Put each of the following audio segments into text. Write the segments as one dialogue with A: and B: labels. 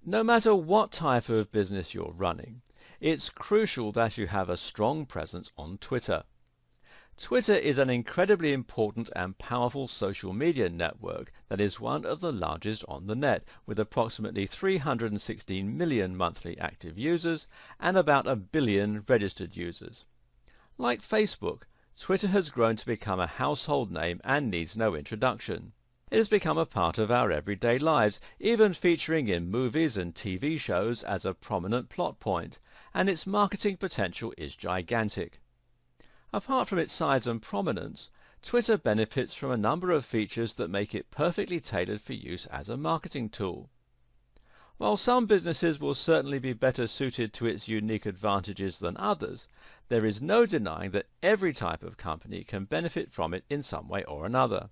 A: No matter what type of business you're running, it's crucial that you have a strong presence on Twitter. Twitter is an incredibly important and powerful social media network that is one of the largest on the net, with approximately 316 million monthly active users and about a billion registered users. Like Facebook, Twitter has grown to become a household name and needs no introduction. It has become a part of our everyday lives, even featuring in movies and TV shows as a prominent plot point, and its marketing potential is gigantic. Apart from its size and prominence, Twitter benefits from a number of features that make it perfectly tailored for use as a marketing tool. While some businesses will certainly be better suited to its unique advantages than others, there is no denying that every type of company can benefit from it in some way or another.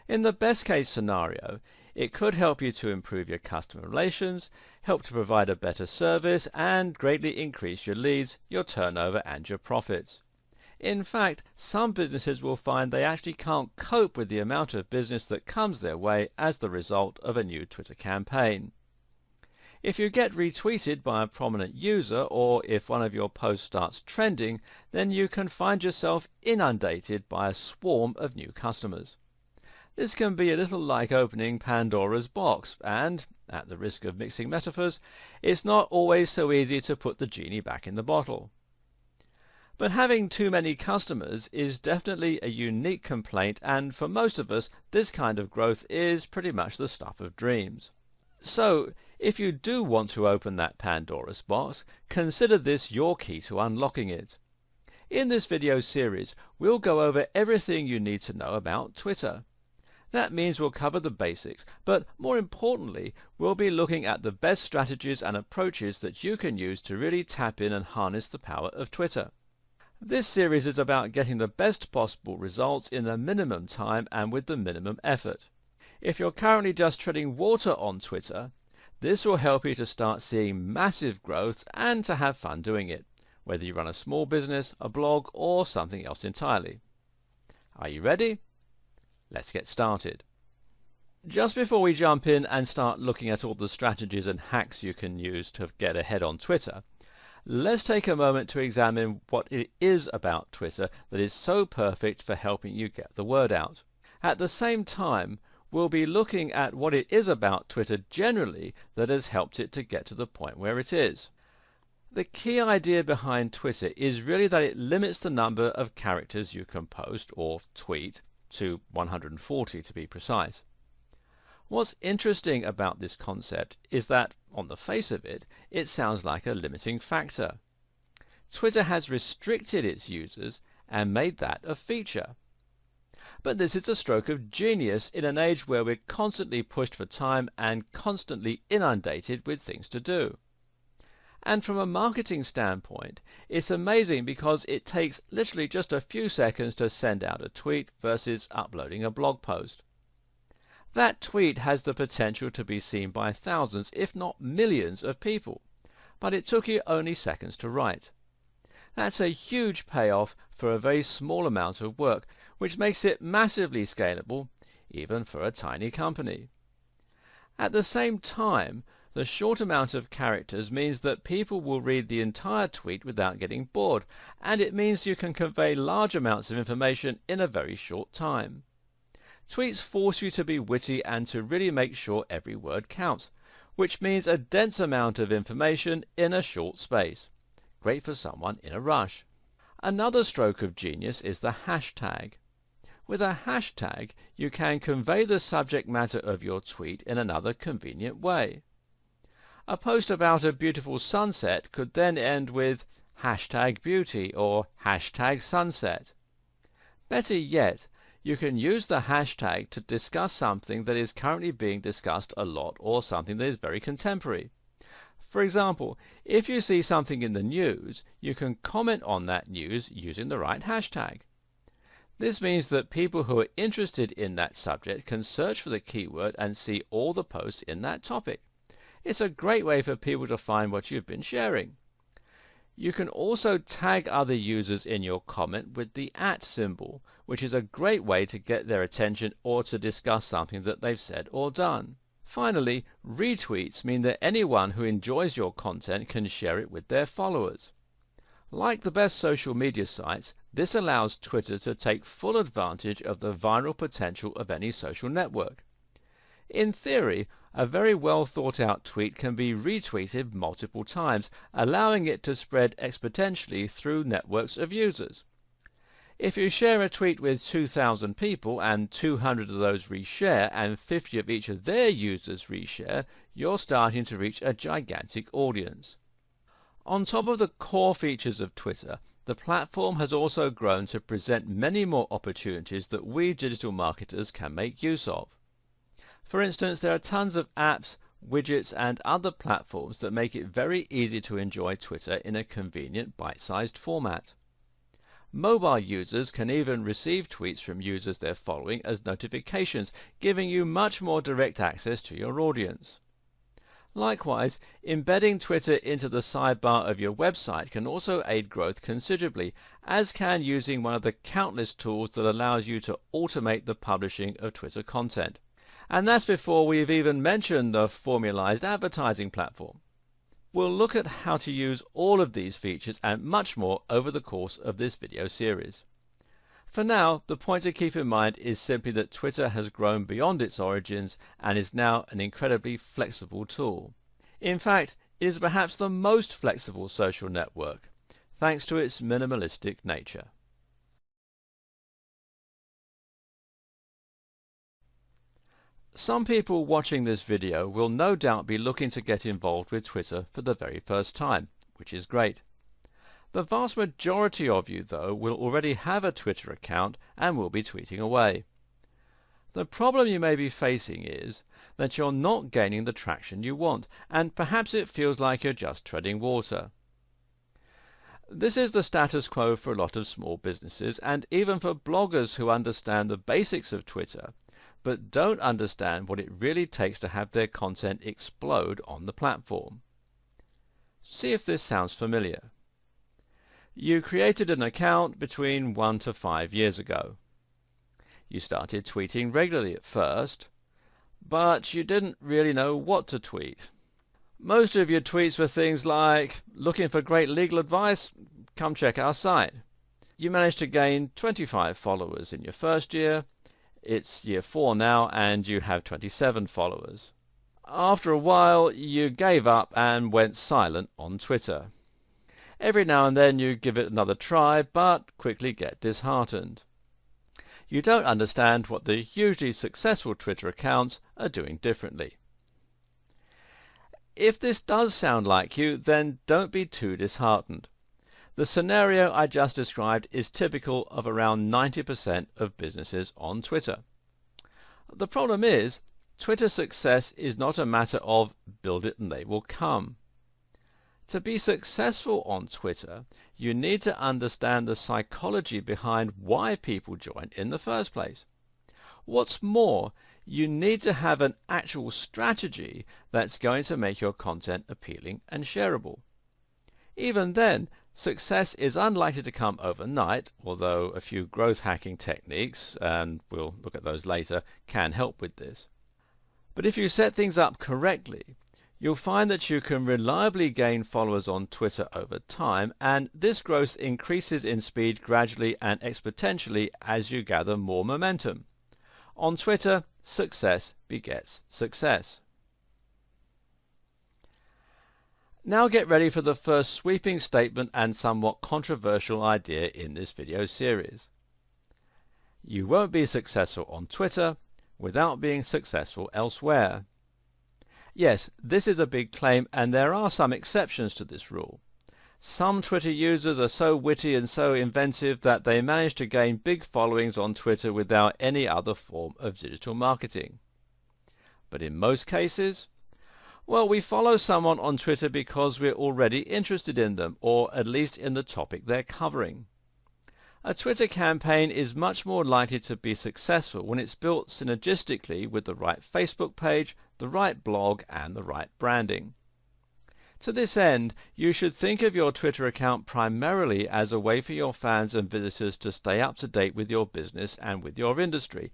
A: In the best case scenario, it could help you to improve your customer relations, help to provide a better service, and greatly increase your leads, your turnover, and your profits. In fact, some businesses will find they actually can't cope with the amount of business that comes their way as the result of a new Twitter campaign. If you get retweeted by a prominent user, or if one of your posts starts trending, then you can find yourself inundated by a swarm of new customers. This can be a little like opening Pandora's box, and, at the risk of mixing metaphors, it's not always so easy to put the genie back in the bottle. But having too many customers is definitely a unique complaint, and for most of us, this kind of growth is pretty much the stuff of dreams. So, if you do want to open that Pandora's box, consider this your key to unlocking it. In this video series, we'll go over everything you need to know about Twitter. That means we'll cover the basics, but more importantly, we'll be looking at the best strategies and approaches that you can use to really tap in and harness the power of Twitter. This series is about getting the best possible results in the minimum time and with the minimum effort. If you're currently just treading water on Twitter, this will help you to start seeing massive growth and to have fun doing it, whether you run a small business, a blog, or something else entirely. Are you ready? Let's get started. Just before we jump in and start looking at all the strategies and hacks you can use to get ahead on Twitter, let's take a moment to examine what it is about Twitter that is so perfect for helping you get the word out. At the same time, we'll be looking at what it is about Twitter generally that has helped it to get to the point where it is. The key idea behind Twitter is really that it limits the number of characters you can post or tweet to 140 to be precise. What's interesting about this concept is that, on the face of it, it sounds like a limiting factor. Twitter has restricted its users and made that a feature. But this is a stroke of genius in an age where we're constantly pushed for time and constantly inundated with things to do. And from a marketing standpoint, it's amazing because it takes literally just a few seconds to send out a tweet versus uploading a blog post. That tweet has the potential to be seen by thousands, if not millions of people, but it took you only seconds to write. That's a huge payoff for a very small amount of work, which makes it massively scalable, even for a tiny company. At the same time, the short amount of characters means that people will read the entire tweet without getting bored, and it means you can convey large amounts of information in a very short time. Tweets force you to be witty and to really make sure every word counts, which means a dense amount of information in a short space. Great for someone in a rush. Another stroke of genius is the hashtag. With a hashtag, you can convey the subject matter of your tweet in another convenient way. A post about a beautiful sunset could then end with #beauty or #sunset. Better yet, you can use the hashtag to discuss something that is currently being discussed a lot or something that is very contemporary. For example, if you see something in the news, you can comment on that news using the right hashtag. This means that people who are interested in that subject can search for the keyword and see all the posts in that topic. It's a great way for people to find what you've been sharing. You can also tag other users in your comment with the @ symbol, which is a great way to get their attention or to discuss something that they've said or done. Finally, retweets mean that anyone who enjoys your content can share it with their followers. Like the best social media sites, this allows Twitter to take full advantage of the viral potential of any social network. In theory, a very well thought out tweet can be retweeted multiple times, allowing it to spread exponentially through networks of users. If you share a tweet with 2,000 people and 200 of those reshare and 50 of each of their users reshare, you're starting to reach a gigantic audience. On top of the core features of Twitter, the platform has also grown to present many more opportunities that we digital marketers can make use of. For instance, there are tons of apps, widgets and other platforms that make it very easy to enjoy Twitter in a convenient bite-sized format. Mobile users can even receive tweets from users they're following as notifications, giving you much more direct access to your audience. Likewise, embedding Twitter into the sidebar of your website can also aid growth considerably, as can using one of the countless tools that allows you to automate the publishing of Twitter content. And that's before we've even mentioned the formalized advertising platform. We'll look at how to use all of these features and much more over the course of this video series. For now, the point to keep in mind is simply that Twitter has grown beyond its origins and is now an incredibly flexible tool. In fact, it is perhaps the most flexible social network, thanks to its minimalistic nature. Some people watching this video will no doubt be looking to get involved with Twitter for the very first time, which is great. The vast majority of you, though, will already have a Twitter account and will be tweeting away. The problem you may be facing is that you're not gaining the traction you want, and perhaps it feels like you're just treading water. This is the status quo for a lot of small businesses, and even for bloggers who understand the basics of Twitter, but don't understand what it really takes to have their content explode on the platform. See if this sounds familiar. You created an account between 1 to 5 years ago. You started tweeting regularly at first, but you didn't really know what to tweet. Most of your tweets were things like, "Looking for great legal advice? Come check our site." You managed to gain 25 followers in your first year. It's year 4 now and you have 27 followers. After a while you gave up and went silent on Twitter. Every now and then you give it another try, but quickly get disheartened. You don't understand what the hugely successful Twitter accounts are doing differently. If this does sound like you, then don't be too disheartened. The scenario I just described is typical of around 90% of businesses on Twitter. The problem is, Twitter success is not a matter of build it and they will come. To be successful on Twitter, you need to understand the psychology behind why people join in the first place. What's more, you need to have an actual strategy that's going to make your content appealing and shareable. Even then, success is unlikely to come overnight, although a few growth hacking techniques, and we'll look at those later, can help with this. But if you set things up correctly, you'll find that you can reliably gain followers on Twitter over time, and this growth increases in speed gradually and exponentially as you gather more momentum. On Twitter, success begets success. Now get ready for the first sweeping statement and somewhat controversial idea in this video series. You won't be successful on Twitter without being successful elsewhere. Yes, this is a big claim, and there are some exceptions to this rule. Some Twitter users are so witty and so inventive that they manage to gain big followings on Twitter without any other form of digital marketing. But in most cases, well, we follow someone on Twitter because we're already interested in them, or at least in the topic they're covering. A Twitter campaign is much more likely to be successful when it's built synergistically with the right Facebook page, the right blog, and the right branding. To this end, you should think of your Twitter account primarily as a way for your fans and visitors to stay up to date with your business and with your industry,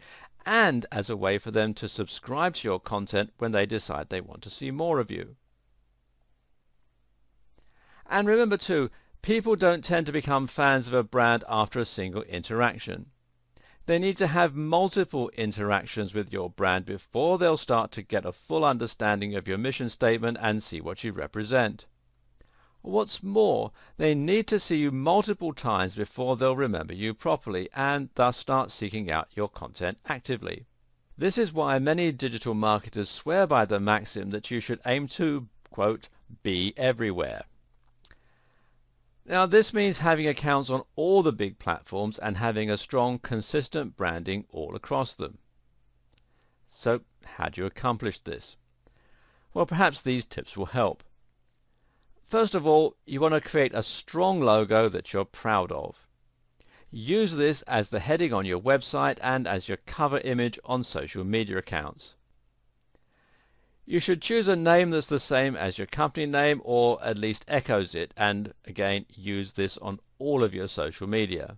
A: and as a way for them to subscribe to your content when they decide they want to see more of you. And remember too, people don't tend to become fans of a brand after a single interaction. They need to have multiple interactions with your brand before they'll start to get a full understanding of your mission statement and see what you represent. What's more, they need to see you multiple times before they'll remember you properly and thus start seeking out your content actively. This is why many digital marketers swear by the maxim that you should aim to, quote, be everywhere. Now this means having accounts on all the big platforms and having a strong, consistent branding all across them. So how do you accomplish this? Well, perhaps these tips will help. First of all, you want to create a strong logo that you're proud of. Use this as the heading on your website and as your cover image on social media accounts. You should choose a name that's the same as your company name or at least echoes it, and again use this on all of your social media.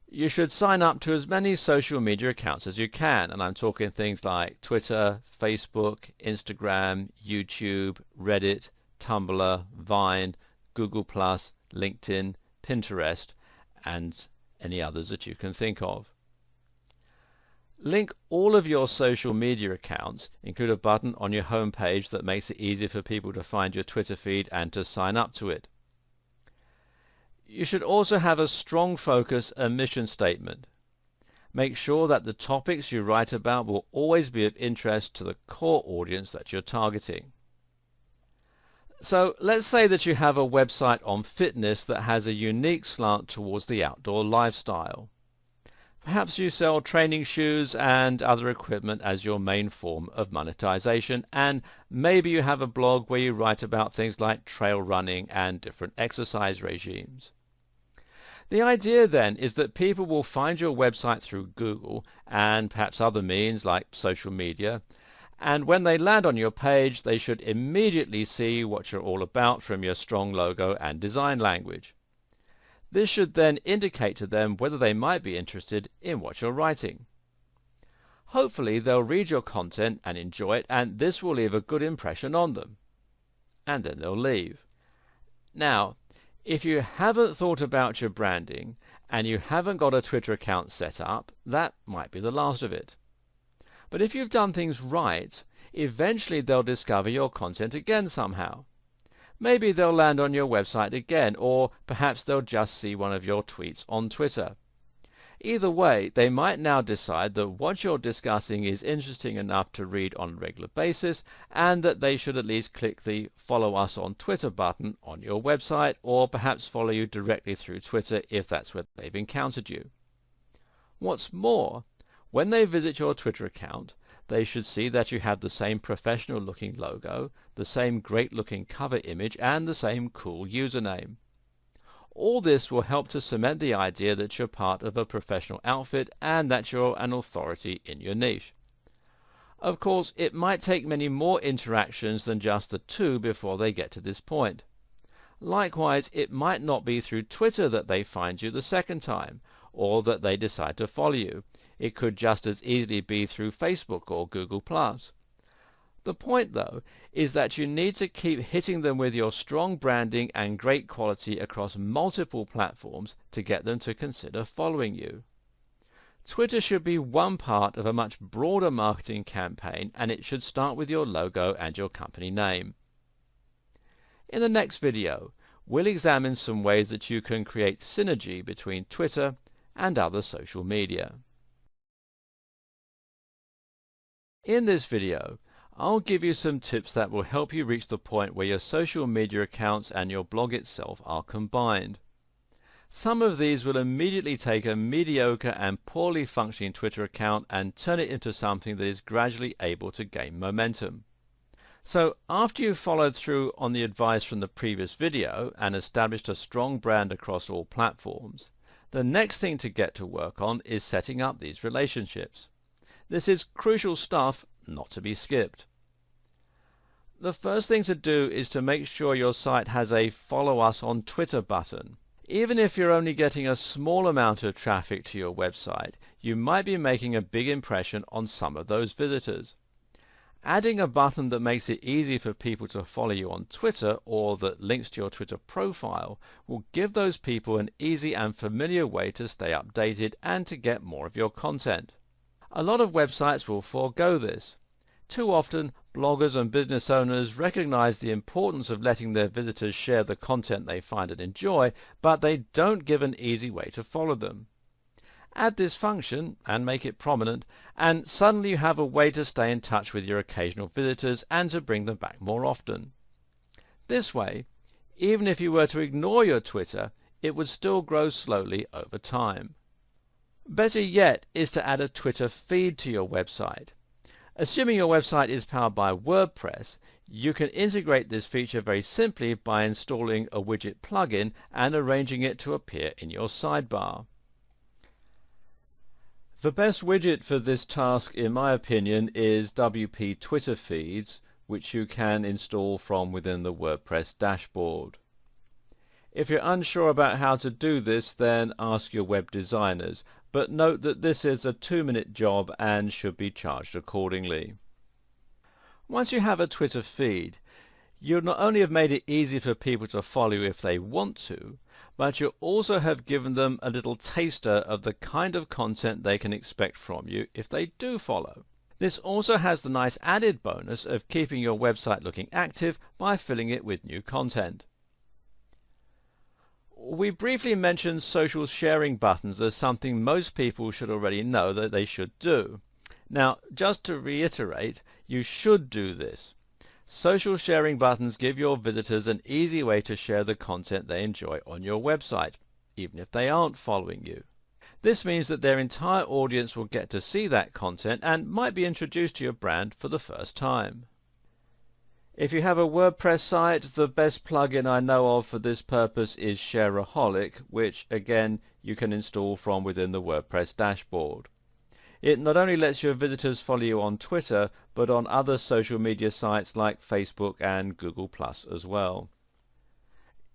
A: You should sign up to as many social media accounts as you can, and I'm talking things like Twitter, Facebook, Instagram, YouTube, Reddit, Tumblr, Vine, Google+, LinkedIn, Pinterest, and any others that you can think of. Link all of your social media accounts, include a button on your home page that makes it easier for people to find your Twitter feed and to sign up to it. You should also have a strong focus and mission statement. Make sure that the topics you write about will always be of interest to the core audience that you're targeting. So let's say that you have a website on fitness that has a unique slant towards the outdoor lifestyle. Perhaps you sell training shoes and other equipment as your main form of monetization, and maybe you have a blog where you write about things like trail running and different exercise regimes. The idea then is that people will find your website through Google and perhaps other means like social media, and when they land on your page they should immediately see what you're all about from your strong logo and design language. This should then indicate to them whether they might be interested in what you're writing. Hopefully they'll read your content and enjoy it, and this will leave a good impression on them. And then they'll leave. Now, if you haven't thought about your branding and you haven't got a Twitter account set up, that might be the last of it. But if you've done things right, eventually they'll discover your content again somehow. Maybe they'll land on your website again, or perhaps they'll just see one of your tweets on Twitter. Either way, they might now decide that what you're discussing is interesting enough to read on a regular basis, and that they should at least click the Follow Us on Twitter button on your website, or perhaps follow you directly through Twitter if that's where they've encountered you. What's more, when they visit your Twitter account, they should see that you have the same professional looking logo, the same great looking cover image, and the same cool username. All this will help to cement the idea that you're part of a professional outfit and that you're an authority in your niche. Of course, it might take many more interactions than just the two before they get to this point. Likewise, it might not be through Twitter that they find you the second time, or that they decide to follow you. It could just as easily be through Facebook or Google+. The point, though, is that you need to keep hitting them with your strong branding and great quality across multiple platforms to get them to consider following you. Twitter should be one part of a much broader marketing campaign, and it should start with your logo and your company name. In the next video, we'll examine some ways that you can create synergy between Twitter and other social media. In this video, I'll give you some tips that will help you reach the point where your social media accounts and your blog itself are combined. Some of these will immediately take a mediocre and poorly functioning Twitter account and turn it into something that is gradually able to gain momentum. So after you've followed through on the advice from the previous video and established a strong brand across all platforms, the next thing to get to work on is setting up these relationships. This is crucial stuff, not to be skipped. The first thing to do is to make sure your site has a Follow Us on Twitter button. Even if you're only getting a small amount of traffic to your website, you might be making a big impression on some of those visitors. Adding a button that makes it easy for people to follow you on Twitter or that links to your Twitter profile will give those people an easy and familiar way to stay updated and to get more of your content. A lot of websites will forego this. Too often, bloggers and business owners recognize the importance of letting their visitors share the content they find and enjoy, but they don't give an easy way to follow them. Add this function and make it prominent, and suddenly you have a way to stay in touch with your occasional visitors and to bring them back more often. This way, even if you were to ignore your Twitter, it would still grow slowly over time. Better yet is to add a Twitter feed to your website. Assuming your website is powered by WordPress, you can integrate this feature very simply by installing a widget plugin and arranging it to appear in your sidebar. The best widget for this task, in my opinion, is WP Twitter Feeds, which you can install from within the WordPress dashboard. If you're unsure about how to do this, then ask your web designers, but note that this is a 2-minute job and should be charged accordingly. Once you have a Twitter feed, you'll not only have made it easy for people to follow you if they want to, but you'll also have given them a little taster of the kind of content they can expect from you if they do follow. This also has the nice added bonus of keeping your website looking active by filling it with new content. We briefly mentioned social sharing buttons as something most people should already know that they should do. Now, just to reiterate, you should do this. Social sharing buttons give your visitors an easy way to share the content they enjoy on your website, even if they aren't following you. This means that their entire audience will get to see that content and might be introduced to your brand for the first time. If you have a WordPress site, the best plugin I know of for this purpose is Shareaholic, which again you can install from within the WordPress dashboard. It not only lets your visitors follow you on Twitter, but on other social media sites like Facebook and Google+ as well.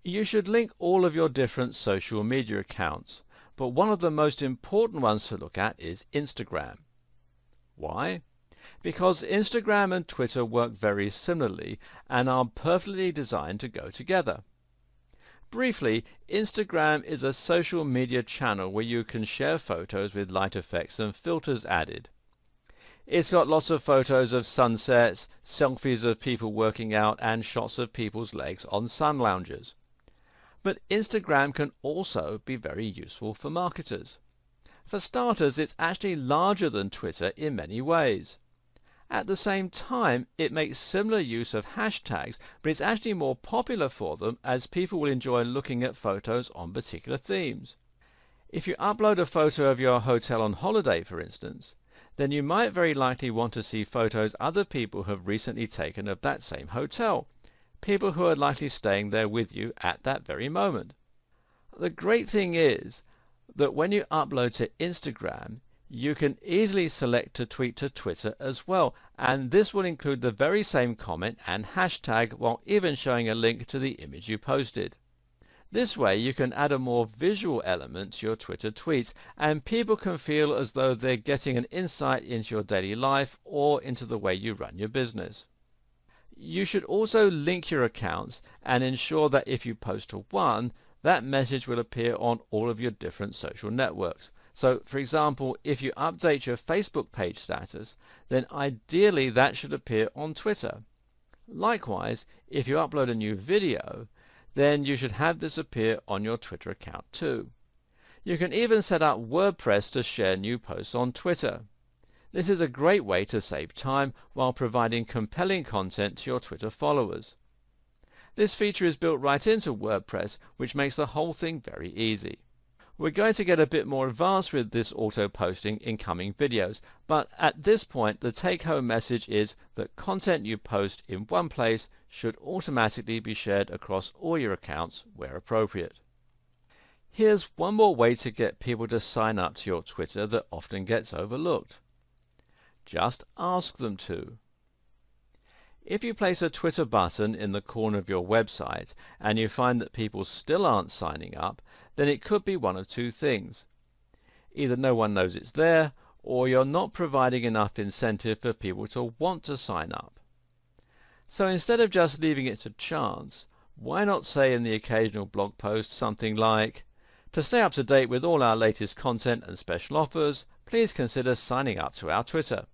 A: You should link all of your different social media accounts, but one of the most important ones to look at is Instagram. Why? Because Instagram and Twitter work very similarly and are perfectly designed to go together. Briefly, Instagram is a social media channel where you can share photos with light effects and filters added. It's got lots of photos of sunsets, selfies of people working out, and shots of people's legs on sun loungers. But Instagram can also be very useful for marketers. For starters, it's actually larger than Twitter in many ways. At the same time, it makes similar use of hashtags, but it's actually more popular for them as people will enjoy looking at photos on particular themes. If you upload a photo of your hotel on holiday, for instance, then you might very likely want to see photos other people have recently taken of that same hotel, people who are likely staying there with you at that very moment. The great thing is that when you upload to Instagram, you can easily select to tweet to Twitter as well, and this will include the very same comment and hashtag while even showing a link to the image you posted. This way you can add a more visual element to your Twitter tweets, and people can feel as though they're getting an insight into your daily life or into the way you run your business. You should also link your accounts and ensure that if you post to one, that message will appear on all of your different social networks. So, for example, if you update your Facebook page status, then ideally that should appear on Twitter. Likewise, if you upload a new video, then you should have this appear on your Twitter account too. You can even set up WordPress to share new posts on Twitter. This is a great way to save time while providing compelling content to your Twitter followers. This feature is built right into WordPress, which makes the whole thing very easy. We're going to get a bit more advanced with this auto-posting in coming videos, but at this point the take-home message is that content you post in one place should automatically be shared across all your accounts where appropriate. Here's one more way to get people to sign up to your Twitter that often gets overlooked. Just ask them to. If you place a Twitter button in the corner of your website and you find that people still aren't signing up, then it could be one of two things. Either no one knows it's there, or you're not providing enough incentive for people to want to sign up. So instead of just leaving it to chance, why not say in the occasional blog post something like, "To stay up to date with all our latest content and special offers, please consider signing up to our Twitter."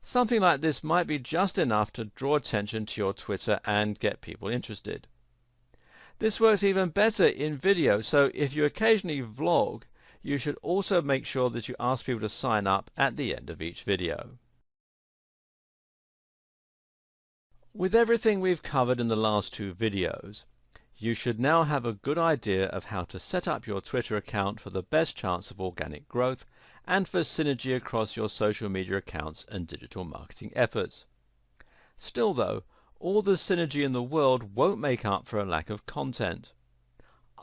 A: Something like this might be just enough to draw attention to your Twitter and get people interested. This works even better in video, so if you occasionally vlog, you should also make sure that you ask people to sign up at the end of each video. With everything we've covered in the last two videos, you should now have a good idea of how to set up your Twitter account for the best chance of organic growth and for synergy across your social media accounts and digital marketing efforts. Still though, all the synergy in the world won't make up for a lack of content.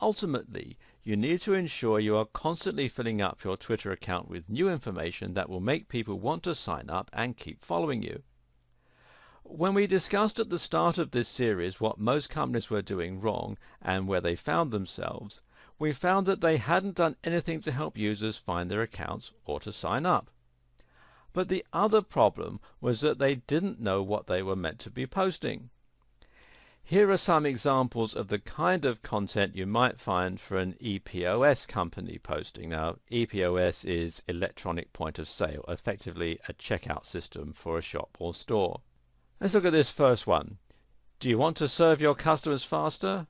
A: Ultimately, you need to ensure you are constantly filling up your Twitter account with new information that will make people want to sign up and keep following you. When we discussed at the start of this series what most companies were doing wrong and where they found themselves, we found that they hadn't done anything to help users find their accounts or to sign up. But the other problem was that they didn't know what they were meant to be posting. Here are some examples of the kind of content you might find for an EPOS company posting. Now, EPOS is electronic point of sale, effectively a checkout system for a shop or store. Let's look at this first one. Do you want to serve your customers faster?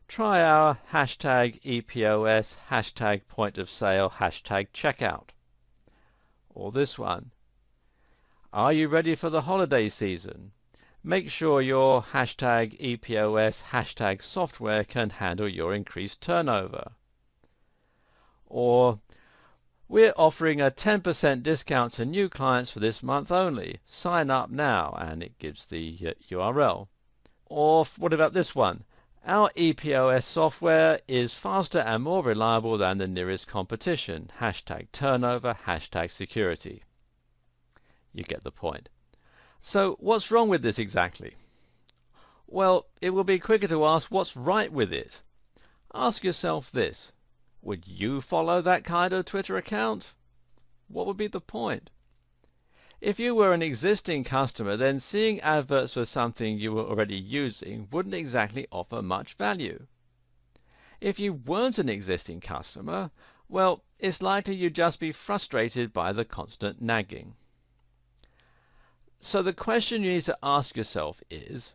A: Try our hashtag EPOS, hashtag point of sale, hashtag checkout. Or this one. Are you ready for the holiday season? Make sure your hashtag EPOS, hashtag software can handle your increased turnover. Or, we're offering a 10% discount to new clients for this month only. Sign up now, and it gives the URL. Or what about this one? Our EPOS software is faster and more reliable than the nearest competition. Hashtag turnover, hashtag security. You get the point. So what's wrong with this exactly? Well, it will be quicker to ask what's right with it. Ask yourself this. Would you follow that kind of Twitter account? What would be the point? If you were an existing customer, then seeing adverts for something you were already using wouldn't exactly offer much value. If you weren't an existing customer, well, it's likely you'd just be frustrated by the constant nagging. So the question you need to ask yourself is,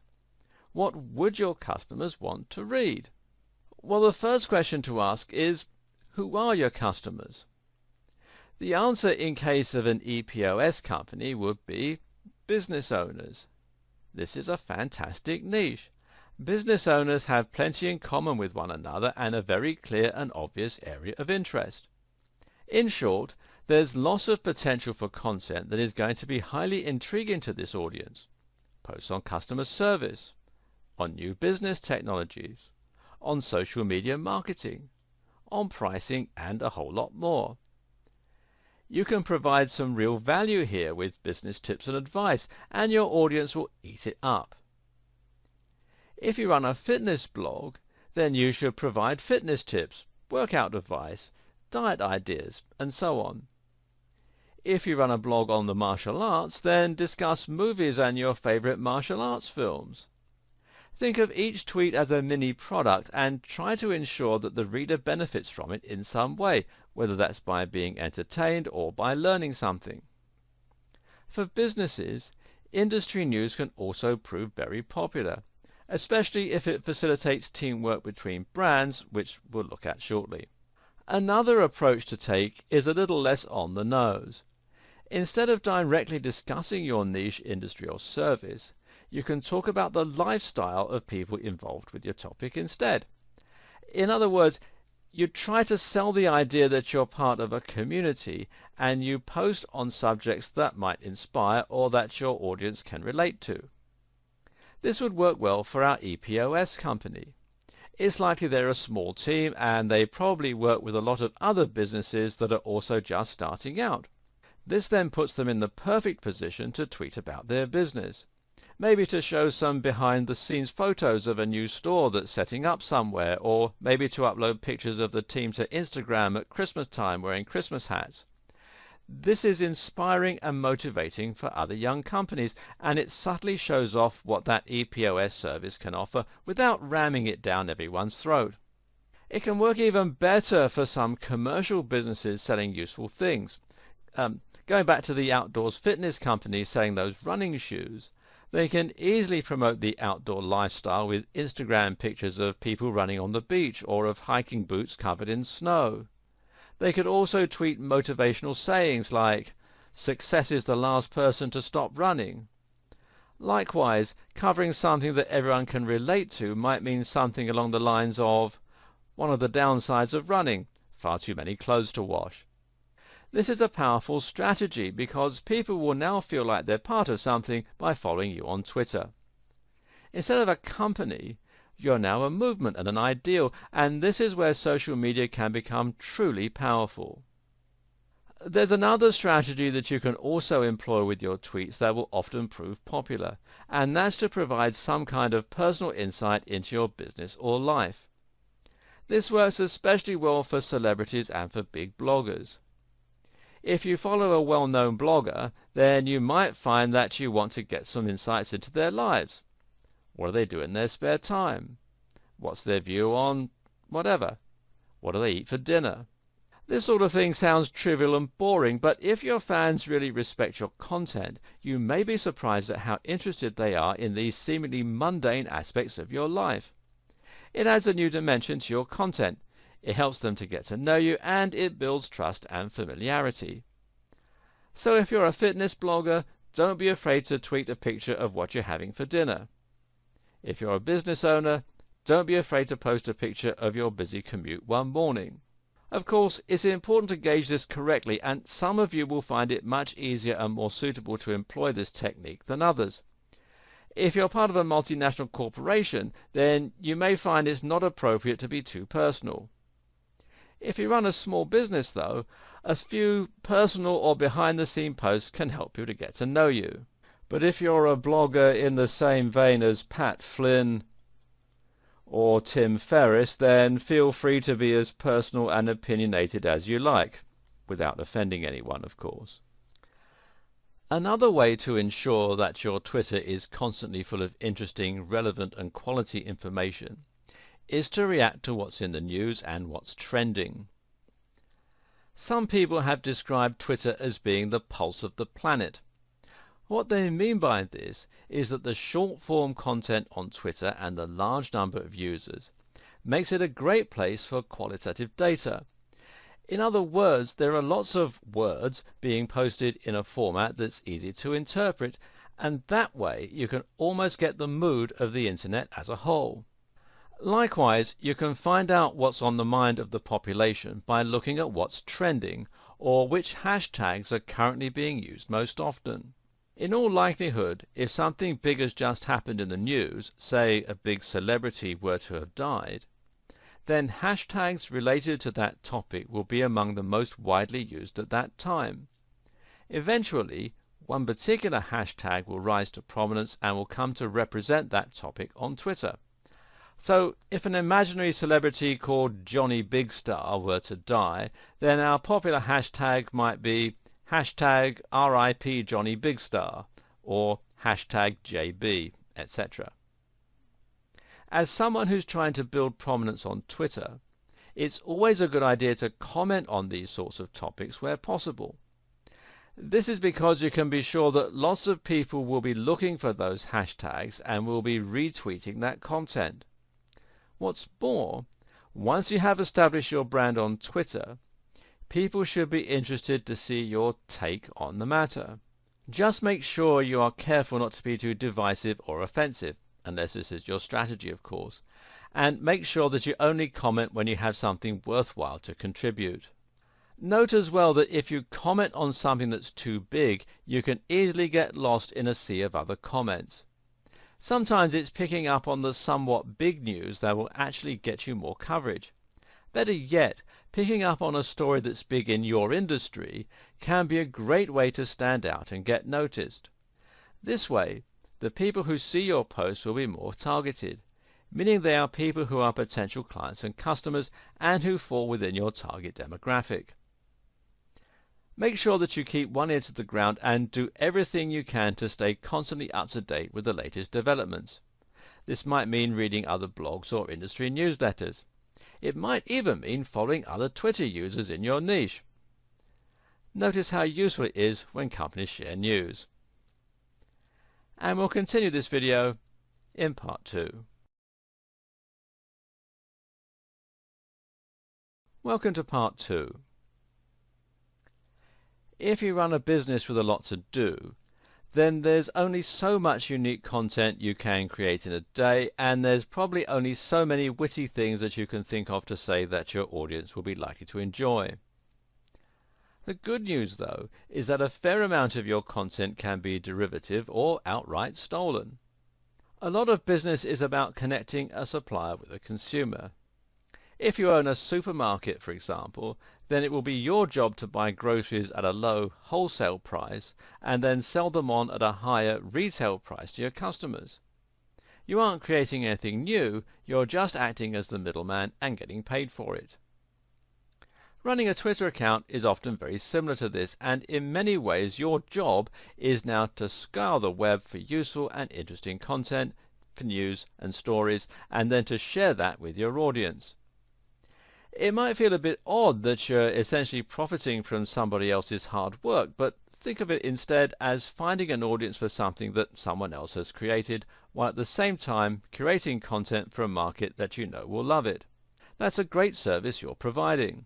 A: what would your customers want to read? Well, the first question to ask is, who are your customers? The answer in case of an EPOS company would be business owners. This is a fantastic niche. Business owners have plenty in common with one another and a very clear and obvious area of interest. In short, there's lots of potential for content that is going to be highly intriguing to this audience. Posts on customer service, on new business technologies, on social media marketing, on pricing, and a whole lot more. You can provide some real value here with business tips and advice, and your audience will eat it up. If you run a fitness blog, then you should provide fitness tips, workout advice, diet ideas, and so on. If you run a blog on the martial arts, then discuss movies and your favorite martial arts films. Think of each tweet as a mini product and try to ensure that the reader benefits from it in some way, whether that's by being entertained or by learning something. For businesses, industry news can also prove very popular, especially if it facilitates teamwork between brands, which we'll look at shortly. Another approach to take is a little less on the nose. Instead of directly discussing your niche industry or service, you can talk about the lifestyle of people involved with your topic instead. In other words, you try to sell the idea that you're part of a community and you post on subjects that might inspire or that your audience can relate to. This would work well for our EPOS company. It's likely they're a small team and they probably work with a lot of other businesses that are also just starting out. This then puts them in the perfect position to tweet about their business. maybe to show some behind-the-scenes photos of a new store that's setting up somewhere, or maybe to upload pictures of the team to Instagram at Christmas time wearing Christmas hats. This is inspiring and motivating for other young companies, and it subtly shows off what that EPOS service can offer without ramming it down everyone's throat. It can work even better for some commercial businesses selling useful things. Going back to the outdoors fitness companies selling those running shoes, they can easily promote the outdoor lifestyle with Instagram pictures of people running on the beach or of hiking boots covered in snow. They could also tweet motivational sayings like, "Success is the last person to stop running." Likewise, covering something that everyone can relate to might mean something along the lines of, "One of the downsides of running, far too many clothes to wash." This is a powerful strategy because people will now feel like they're part of something by following you on Twitter. Instead of a company, you're now a movement and an ideal, and this is where social media can become truly powerful. There's another strategy that you can also employ with your tweets that will often prove popular, and that's to provide some kind of personal insight into your business or life. This works especially well for celebrities and for big bloggers. If you follow a well-known blogger, then you might find that you want to get some insights into their lives. What do they do in their spare time? What's their view on whatever? What do they eat for dinner? This sort of thing sounds trivial and boring, but if your fans really respect your content, you may be surprised at how interested they are in these seemingly mundane aspects of your life. It adds a new dimension to your content. It helps them to get to know you, and it builds trust and familiarity. So if you're a fitness blogger, don't be afraid to tweet a picture of what you're having for dinner. If you're a business owner, don't be afraid to post a picture of your busy commute one morning. Of course, it's important to gauge this correctly, and some of you will find it much easier and more suitable to employ this technique than others. If you're part of a multinational corporation, then you may find it's not appropriate to be too personal. If you run a small business, though, a few personal or behind-the-scene posts can help you to get to know you. But if you're a blogger in the same vein as Pat Flynn or Tim Ferriss, then feel free to be as personal and opinionated as you like, without offending anyone, of course. Another way to ensure that your Twitter is constantly full of interesting, relevant and quality information is to react to what's in the news and what's trending. Some people have described Twitter as being the pulse of the planet. What they mean by this is that the short-form content on Twitter and the large number of users makes it a great place for qualitative data. In other words, there are lots of words being posted in a format that's easy to interpret, and that way you can almost get the mood of the internet as a whole. Likewise, you can find out what's on the mind of the population by looking at what's trending, or which hashtags are currently being used most often. In all likelihood, if something big has just happened in the news, say a big celebrity were to have died, then hashtags related to that topic will be among the most widely used at that time. Eventually, one particular hashtag will rise to prominence and will come to represent that topic on Twitter. So, if an imaginary celebrity called Johnny Big Star were to die, then our popular hashtag might be hashtag RIP Johnny Big Star, or hashtag JB, etc. As someone who's trying to build prominence on Twitter, it's always a good idea to comment on these sorts of topics where possible. This is because you can be sure that lots of people will be looking for those hashtags and will be retweeting that content. What's more, once you have established your brand on Twitter, people should be interested to see your take on the matter. Just make sure you are careful not to be too divisive or offensive, unless this is your strategy, of course, and make sure that you only comment when you have something worthwhile to contribute. Note as well that if you comment on something that's too big, you can easily get lost in a sea of other comments. Sometimes it's picking up on the somewhat big news that will actually get you more coverage. Better yet, picking up on a story that's big in your industry can be a great way to stand out and get noticed. This way, the people who see your posts will be more targeted, meaning they are people who are potential clients and customers and who fall within your target demographic. Make sure that you keep one ear to the ground and do everything you can to stay constantly up to date with the latest developments. This might mean reading other blogs or industry newsletters. It might even mean following other Twitter users in your niche. Notice how useful it is when companies share news. And we'll continue this video in part 2. Welcome to part 2. If you run a business with a lot to do, then there's only so much unique content you can create in a day, and there's probably only so many witty things that you can think of to say that your audience will be likely to enjoy. The good news, though, is that a fair amount of your content can be derivative or outright stolen. A lot of business is about connecting a supplier with a consumer. If you own a supermarket, for example, then it will be your job to buy groceries at a low wholesale price and then sell them on at a higher retail price to your customers. You aren't creating anything new, you're just acting as the middleman and getting paid for it. Running a Twitter account is often very similar to this, and in many ways your job is now to scour the web for useful and interesting content, for news and stories, and then to share that with your audience. It might feel a bit odd that you're essentially profiting from somebody else's hard work, but think of it instead as finding an audience for something that someone else has created, while at the same time curating content for a market that you know will love it. That's a great service you're providing.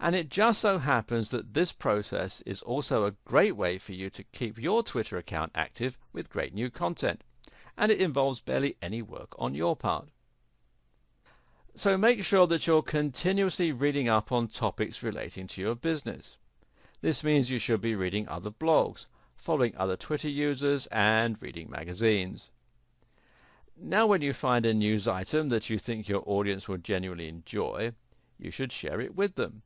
A: And it just so happens that this process is also a great way for you to keep your Twitter account active with great new content, and it involves barely any work on your part. So make sure that you're continuously reading up on topics relating to your business. This means you should be reading other blogs, following other Twitter users, and reading magazines. Now when you find a news item that you think your audience will genuinely enjoy, you should share it with them.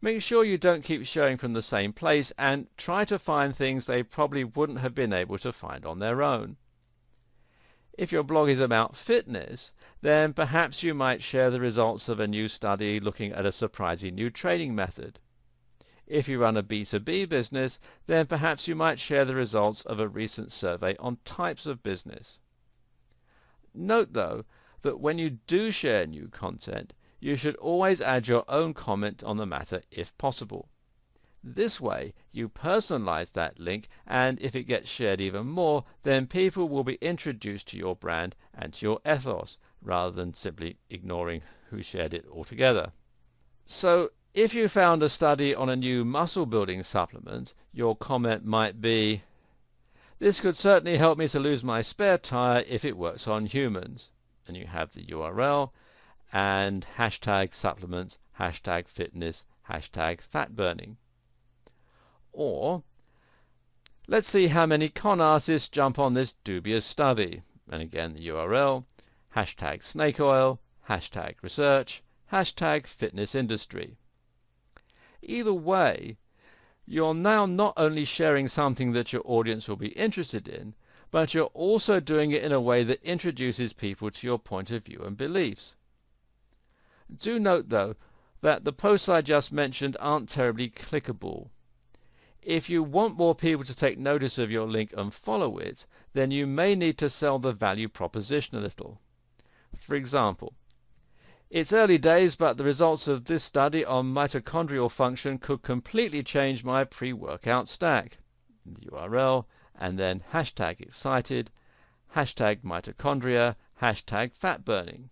A: Make sure you don't keep sharing from the same place, and try to find things they probably wouldn't have been able to find on their own. If your blog is about fitness, then perhaps you might share the results of a new study looking at a surprising new training method. If you run a B2B business, then perhaps you might share the results of a recent survey on types of business. Note, though, that when you do share new content, you should always add your own comment on the matter if possible. This way, you personalize that link, and if it gets shared even more, then people will be introduced to your brand and to your ethos, rather than simply ignoring who shared it altogether. So, if you found a study on a new muscle-building supplement, your comment might be, "This could certainly help me to lose my spare tire if it works on humans." And you have the URL, and hashtag supplements, hashtag fitness, hashtag fat burning. Or, "Let's see how many con artists jump on this dubious study." And again the URL, hashtag snake oil, hashtag research, hashtag fitness industry. Either way, you're now not only sharing something that your audience will be interested in, but you're also doing it in a way that introduces people to your point of view and beliefs. Do note, though, that the posts I just mentioned aren't terribly clickable. If you want more people to take notice of your link and follow it, then you may need to sell the value proposition a little. For example, "It's early days, but the results of this study on mitochondrial function could completely change my pre-workout stack." The URL, and then hashtag excited, hashtag mitochondria, hashtag fat burning.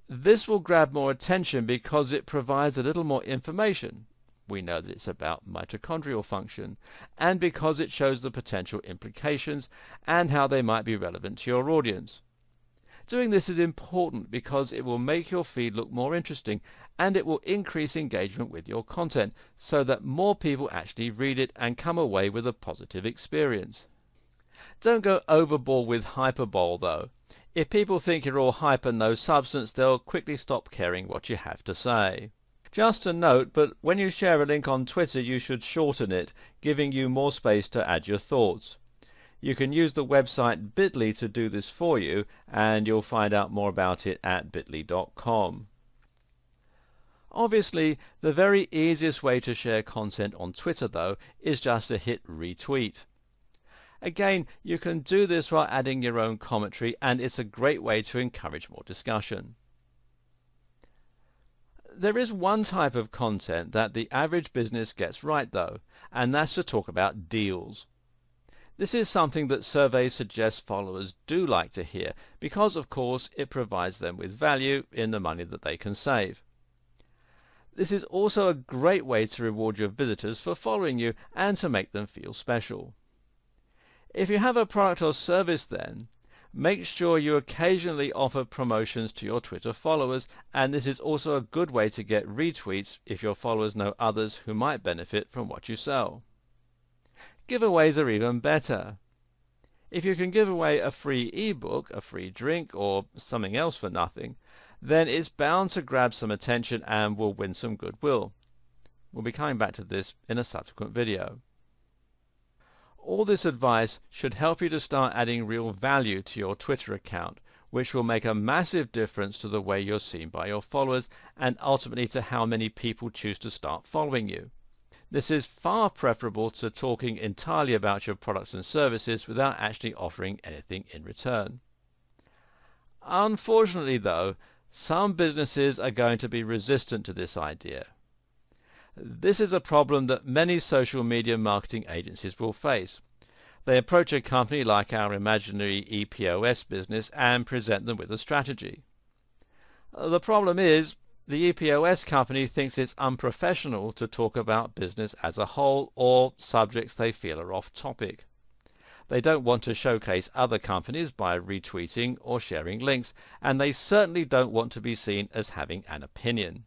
A: This will grab more attention because it provides a little more information. We know that it's about mitochondrial function, and because it shows the potential implications and how they might be relevant to your audience. Doing this is important because it will make your feed look more interesting, and it will increase engagement with your content so that more people actually read it and come away with a positive experience. Don't go overboard with hyperbole, though. If people think you're all hype and no substance, they'll quickly stop caring what you have to say. Just a note, but when you share a link on Twitter, you should shorten it, giving you more space to add your thoughts. You can use the website bit.ly to do this for you, and you'll find out more about it at bit.ly.com. Obviously, the very easiest way to share content on Twitter, though, is just to hit retweet. Again, you can do this while adding your own commentary, and it's a great way to encourage more discussion. There is one type of content that the average business gets right, though, and that's to talk about deals. This is something that surveys suggest followers do like to hear because, of course, it provides them with value in the money that they can save. This is also a great way to reward your visitors for following you and to make them feel special. If you have a product or service then, make sure you occasionally offer promotions to your Twitter followers, and this is also a good way to get retweets if your followers know others who might benefit from what you sell. Giveaways are even better. If you can give away a free ebook, a free drink, or something else for nothing, then it's bound to grab some attention and will win some goodwill. We'll be coming back to this in a subsequent video. All this advice should help you to start adding real value to your Twitter account, which will make a massive difference to the way you're seen by your followers and ultimately to how many people choose to start following you. This is far preferable to talking entirely about your products and services without actually offering anything in return. Unfortunately, though, some businesses are going to be resistant to this idea. This is a problem that many social media marketing agencies will face. They approach a company like our imaginary EPOS business and present them with a strategy. The problem is, the EPOS company thinks it's unprofessional to talk about business as a whole or subjects they feel are off topic. They don't want to showcase other companies by retweeting or sharing links, and they certainly don't want to be seen as having an opinion.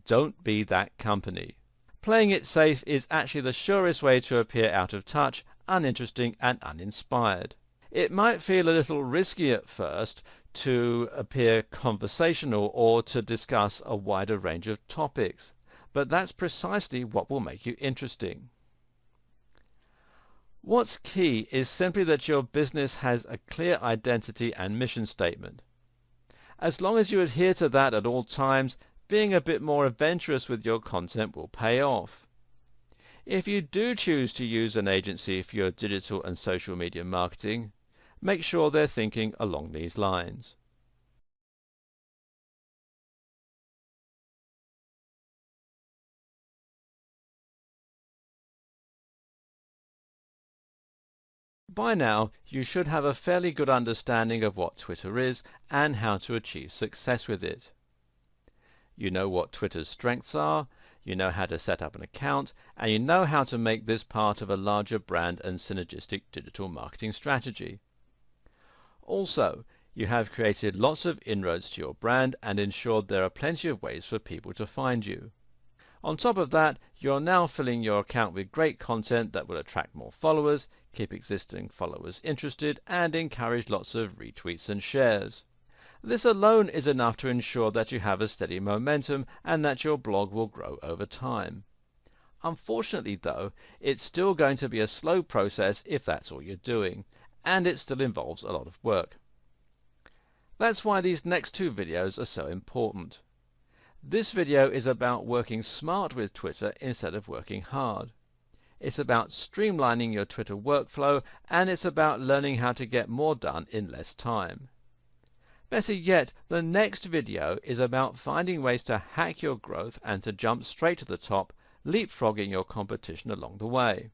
A: Don't be that company. Playing it safe is actually the surest way to appear out of touch, uninteresting and uninspired. It might feel a little risky at first to appear conversational or to discuss a wider range of topics, but that's precisely what will make you interesting. What's key is simply that your business has a clear identity and mission statement. As long as you adhere to that at all times, being a bit more adventurous with your content will pay off. If you do choose to use an agency for your digital and social media marketing, make sure they're thinking along these lines. By now, you should have a fairly good understanding of what Twitter is and how to achieve success with it. You know what Twitter's strengths are, you know how to set up an account, and you know how to make this part of a larger brand and synergistic digital marketing strategy. Also, you have created lots of inroads to your brand and ensured there are plenty of ways for people to find you. On top of that, you're now filling your account with great content that will attract more followers, keep existing followers interested, and encourage lots of retweets and shares. This alone is enough to ensure that you have a steady momentum and that your blog will grow over time. Unfortunately, though, it's still going to be a slow process if that's all you're doing, and it still involves a lot of work. That's why these next two videos are so important. This video is about working smart with Twitter instead of working hard. It's about streamlining your Twitter workflow, and it's about learning how to get more done in less time. Better yet, the next video is about finding ways to hack your growth and to jump straight to the top, leapfrogging your competition along the way.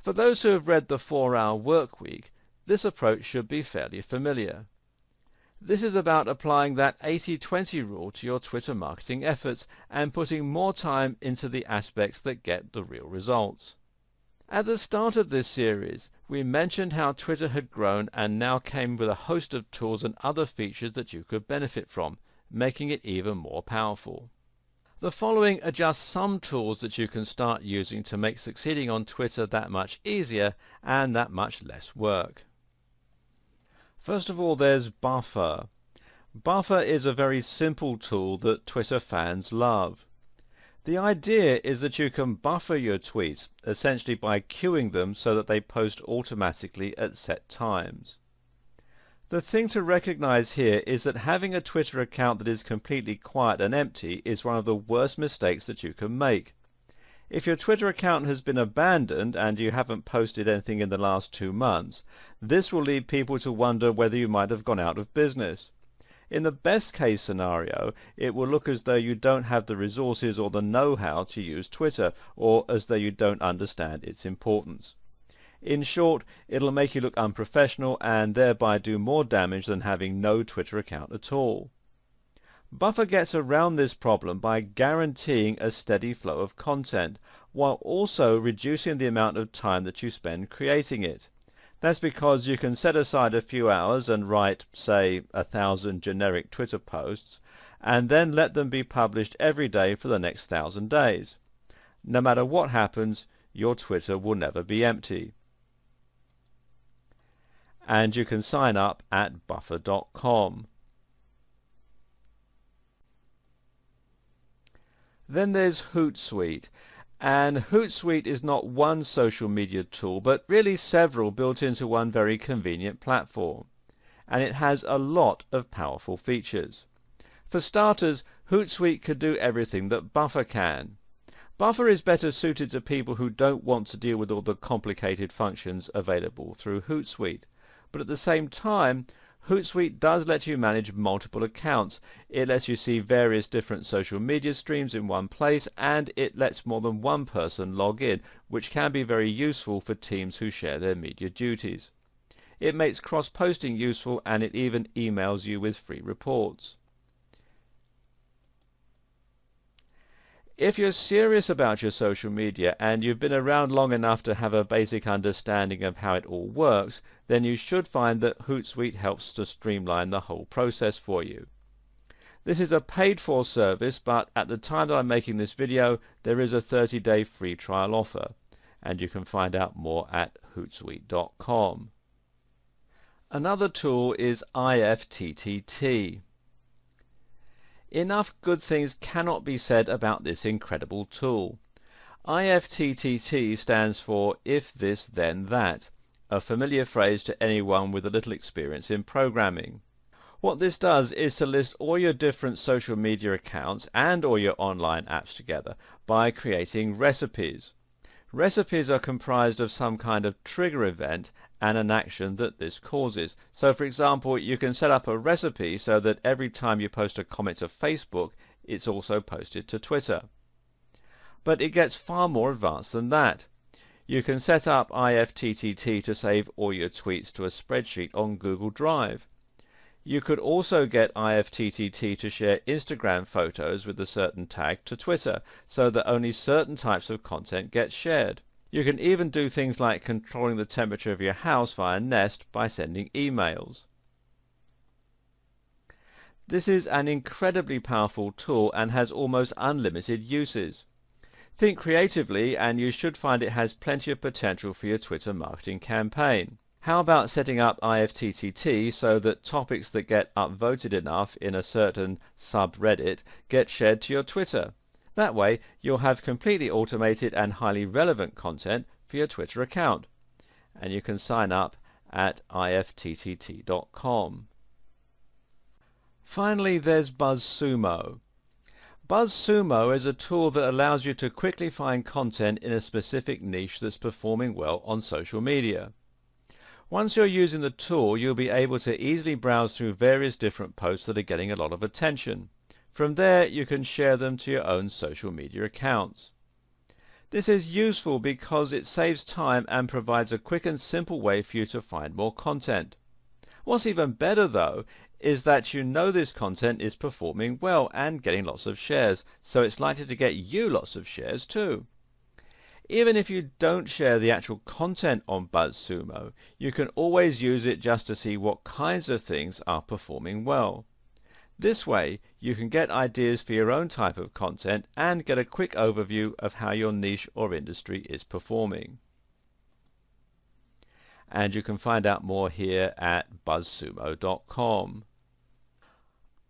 A: For those who have read the 4-Hour Work Week, this approach should be fairly familiar. This is about applying that 80-20 rule to your Twitter marketing efforts and putting more time into the aspects that get the real results. At the start of this series, we mentioned how Twitter had grown and now came with a host of tools and other features that you could benefit from, making it even more powerful. The following are just some tools that you can start using to make succeeding on Twitter that much easier and that much less work. First of all, there's Buffer. Buffer is a very simple tool that Twitter fans love. The idea is that you can buffer your tweets, essentially by queuing them so that they post automatically at set times. The thing to recognize here is that having a Twitter account that is completely quiet and empty is one of the worst mistakes that you can make. If your Twitter account has been abandoned and you haven't posted anything in the last 2 months, this will lead people to wonder whether you might have gone out of business. In the best case scenario, it will look as though you don't have the resources or the know-how to use Twitter, or as though you don't understand its importance. In short, it'll make you look unprofessional and thereby do more damage than having no Twitter account at all. Buffer gets around this problem by guaranteeing a steady flow of content, while also reducing the amount of time that you spend creating it. That's because you can set aside a few hours and write, say, 1,000 generic Twitter posts, and then let them be published every day for the next 1,000 days. No matter what happens, your Twitter will never be empty. And you can sign up at buffer.com. Then there's Hootsuite, and Hootsuite is not one social media tool, but really several built into one very convenient platform, and it has a lot of powerful features. For starters, Hootsuite could do everything that Buffer can. Buffer is better suited to people who don't want to deal with all the complicated functions available through Hootsuite, but at the same time, Hootsuite does let you manage multiple accounts. It lets you see various different social media streams in one place, and it lets more than one person log in, which can be very useful for teams who share their media duties. It makes cross-posting useful, and it even emails you with free reports. If you're serious about your social media and you've been around long enough to have a basic understanding of how it all works, then you should find that Hootsuite helps to streamline the whole process for you. This is a paid-for service, but at the time that I'm making this video, there is a 30-day free trial offer, and you can find out more at hootsuite.com. Another tool is IFTTT. Enough good things cannot be said about this incredible tool. IFTTT stands for If This Then That, a familiar phrase to anyone with a little experience in programming. What this does is to list all your different social media accounts and all your online apps together by creating recipes. Recipes are comprised of some kind of trigger event and an action that this causes. So for example, you can set up a recipe so that every time you post a comment to Facebook, it's also posted to Twitter. But it gets far more advanced than that. You can set up IFTTT to save all your tweets to a spreadsheet on Google Drive. You could also get IFTTT to share Instagram photos with a certain tag to Twitter, so that only certain types of content gets shared. You can even do things like controlling the temperature of your house via Nest by sending emails. This is an incredibly powerful tool and has almost unlimited uses. Think creatively and you should find it has plenty of potential for your Twitter marketing campaign. How about setting up IFTTT so that topics that get upvoted enough in a certain subreddit get shared to your Twitter? That way you'll have completely automated and highly relevant content for your Twitter account. And you can sign up at ifttt.com. Finally, there's BuzzSumo. BuzzSumo is a tool that allows you to quickly find content in a specific niche that's performing well on social media. Once you're using the tool, you'll be able to easily browse through various different posts that are getting a lot of attention. From there, you can share them to your own social media accounts. This is useful because it saves time and provides a quick and simple way for you to find more content. What's even better, though, is that you know this content is performing well and getting lots of shares, so it's likely to get you lots of shares too. Even if you don't share the actual content on BuzzSumo, you can always use it just to see what kinds of things are performing well. This way, you can get ideas for your own type of content and get a quick overview of how your niche or industry is performing. And you can find out more here at buzzsumo.com.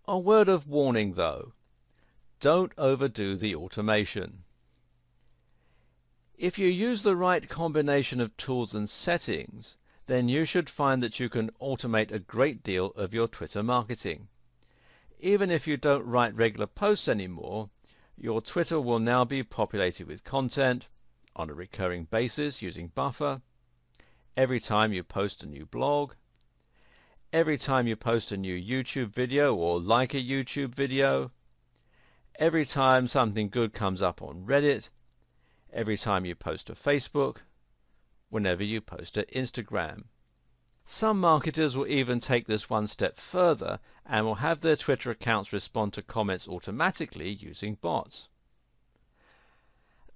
A: A word of warning though. don't overdo the automation. If you use the right combination of tools and settings, then you should find that you can automate a great deal of your Twitter marketing. Even if you don't write regular posts anymore, your Twitter will now be populated with content on a recurring basis using Buffer, every time you post a new blog, every time you post a new YouTube video or like a YouTube video, every time something good comes up on Reddit, every time you post to Facebook, whenever you post to Instagram. Some marketers will even take this one step further and will have their Twitter accounts respond to comments automatically using bots.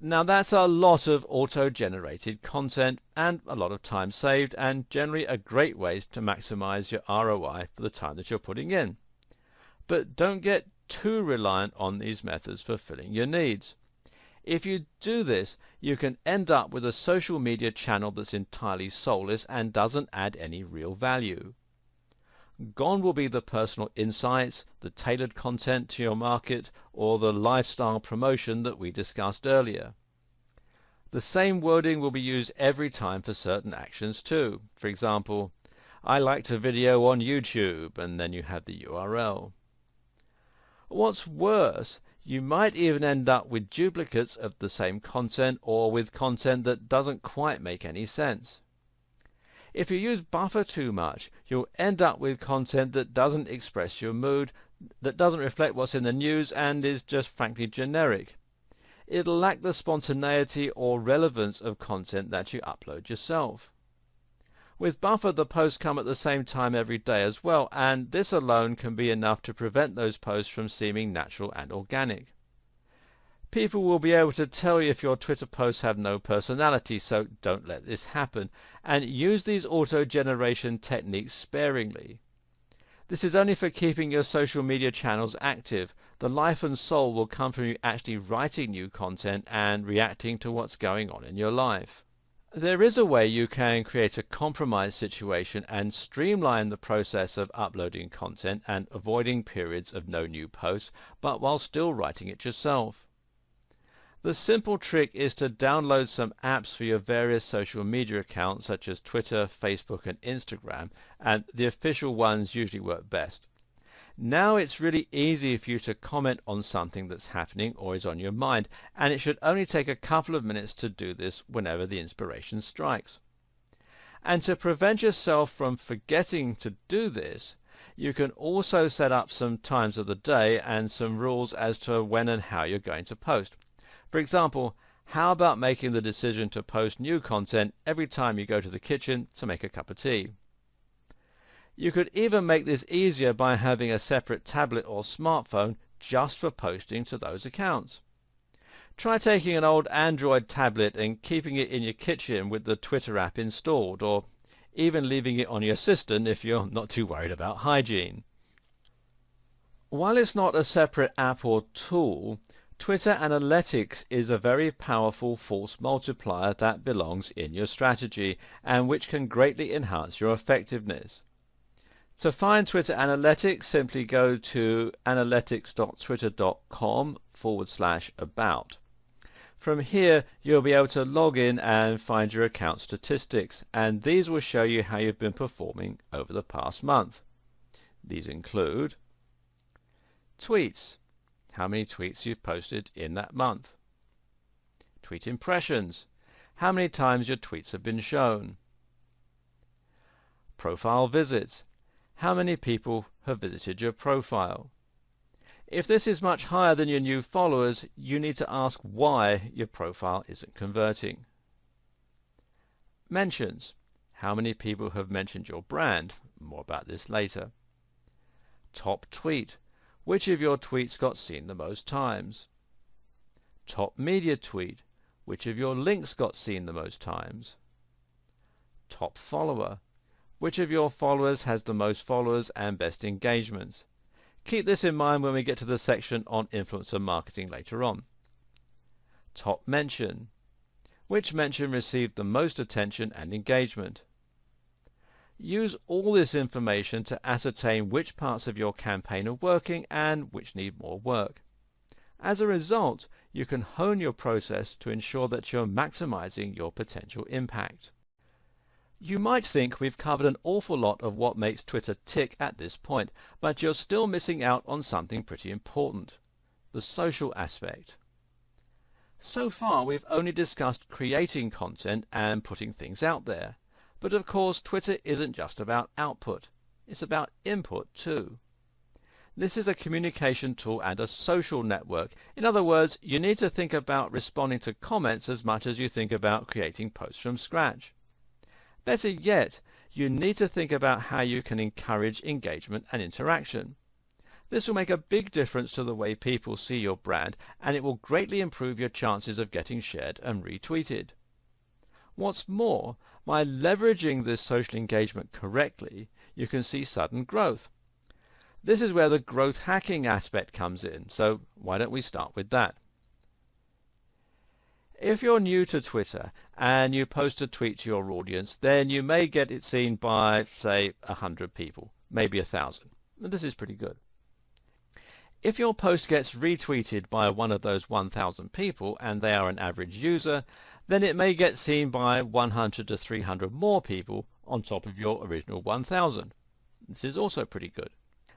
A: Now that's a lot of auto-generated content and a lot of time saved, and generally a great way to maximize your ROI for the time that you're putting in. But don't get too reliant on these methods for filling your needs. If you do this, you can end up with a social media channel that's entirely soulless and doesn't add any real value. Gone will be the personal insights, the tailored content to your market, or the lifestyle promotion that we discussed earlier. The same wording will be used every time for certain actions too. For example, I liked a video on YouTube, and then you have the URL. What's worse, you might even end up with duplicates of the same content, or with content that doesn't quite make any sense. If you use Buffer too much, you'll end up with content that doesn't express your mood, that doesn't reflect what's in the news, and is just frankly generic. It'll lack the spontaneity or relevance of content that you upload yourself. With Buffer, the posts come at the same time every day as well, and this alone can be enough to prevent those posts from seeming natural and organic. People will be able to tell you if your Twitter posts have no personality, so don't let this happen, and use these auto-generation techniques sparingly. This is only for keeping your social media channels active. The life and soul will come from you actually writing new content and reacting to what's going on in your life. There is a way you can create a compromise situation and streamline the process of uploading content and avoiding periods of no new posts, but while still writing it yourself. The simple trick is to download some apps for your various social media accounts such as Twitter, Facebook and Instagram, and the official ones usually work best. Now it's really easy for you to comment on something that's happening or is on your mind, and it should only take a couple of minutes to do this whenever the inspiration strikes. And to prevent yourself from forgetting to do this, you can also set up some times of the day and some rules as to when and how you're going to post. For example, how about making the decision to post new content every time you go to the kitchen to make a cup of tea? You could even make this easier by having a separate tablet or smartphone just for posting to those accounts. Try taking an old Android tablet and keeping it in your kitchen with the Twitter app installed, or even leaving it on your assistant if you're not too worried about hygiene. While it's not a separate app or tool, Twitter Analytics is a very powerful force multiplier that belongs in your strategy and which can greatly enhance your effectiveness. To find Twitter Analytics, simply go to analytics.twitter.com/about. From here, you'll be able to log in and find your account statistics, and these will show you how you've been performing over the past month. These include tweets, how many tweets you've posted in that month. Tweet impressions, how many times your tweets have been shown. Profile visits, how many people have visited your profile. If this is much higher than your new followers, you need to ask why your profile isn't converting. Mentions, how many people have mentioned your brand. More about this later. Top tweet, which of your tweets got seen the most times. Top media tweet, which of your links got seen the most times. Top follower, which of your followers has the most followers and best engagements. Keep this in mind when we get to the section on influencer marketing later on. Top mention, which mention received the most attention and engagement. Use all this information to ascertain which parts of your campaign are working and which need more work. As a result, you can hone your process to ensure that you're maximizing your potential impact. You might think we've covered an awful lot of what makes Twitter tick at this point, but you're still missing out on something pretty important: the social aspect. So far, we've only discussed creating content and putting things out there. But of course, Twitter isn't just about output. It's about input too. This is a communication tool and a social network. In other words, you need to think about responding to comments as much as you think about creating posts from scratch. Better yet, you need to think about how you can encourage engagement and interaction. This will make a big difference to the way people see your brand, and it will greatly improve your chances of getting shared and retweeted. What's more, by leveraging this social engagement correctly, you can see sudden growth. This is where the growth hacking aspect comes in, so why don't we start with that? If you're new to Twitter and you post a tweet to your audience, then you may get it seen by, say, 100 people, maybe 1,000. This is pretty good. If your post gets retweeted by one of those 1,000 people and they are an average user, then it may get seen by 100 to 300 more people on top of your original 1,000. This is also pretty good.